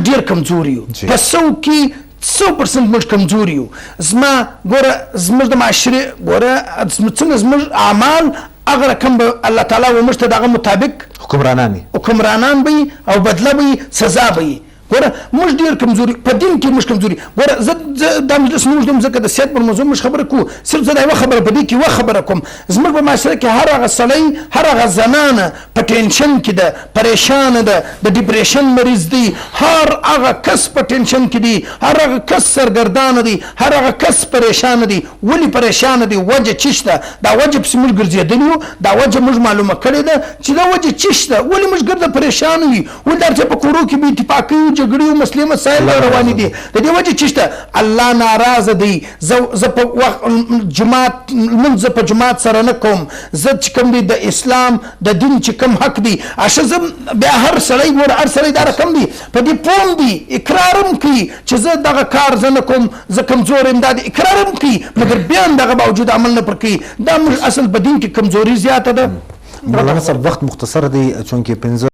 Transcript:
ډیر کمزوري یو په 100 کې 100% موږ کمزوري یو. زما ګوره زموږ د معاشرې ګوره څنګه زموږ اعمال هغه رقم به الله تعالی وموږ ته دغه مطابق حکمرانان به او بدله به سزا به ګوره موږ ډیر کمزوري په دین کې موږ کمزوري ګوره زه دا مجلس موږ د ځکه د سیاست پر موضوع موږ خبره کوو صرف زه دا یوه خبره په دې کې یوه خبره کوم زموږ په معاشره کې هر هغه سړی هر هغه زنانه په ټینشن کې ده پریشانه ده د ډیپریشن مریض دی هر هغه کس په ټینشن کې دی هر هغه کس سرګردانه دی هر هغه کس پریشانه دی ولې پریشانه دی وجه څه شته دا وجه پسې موږ ګرځېدلي یو دا وجه موږ معلومه کړې ده چې دا وجه څه شته ولې موږ ګرده پریشانه وي ولې دا چې په کورو کې بې اتفاقي جګړې او مسلې مسایل روانې دي د دې وجه څه شته الله ناراضه دی زه په جماعت لمونځ په جماعت سره نه کوم زه چې کوم دی د اسلام د دین چې کوم حق دی اشه زه بیا هر سړی ګوره هر سړی دا رقم دی په دې پوه هم دی اقرار هم کوي چې زه دغه کار زه نه کوم زه کمزور یم دا دی اقرار هم کوي مګر بیا هم دغه باوجود عمل نه پر کوي دا موږ اصل په دین کې کمزوري زیاته ده. مولانا صاحب وخت مختصر دی چونکې 15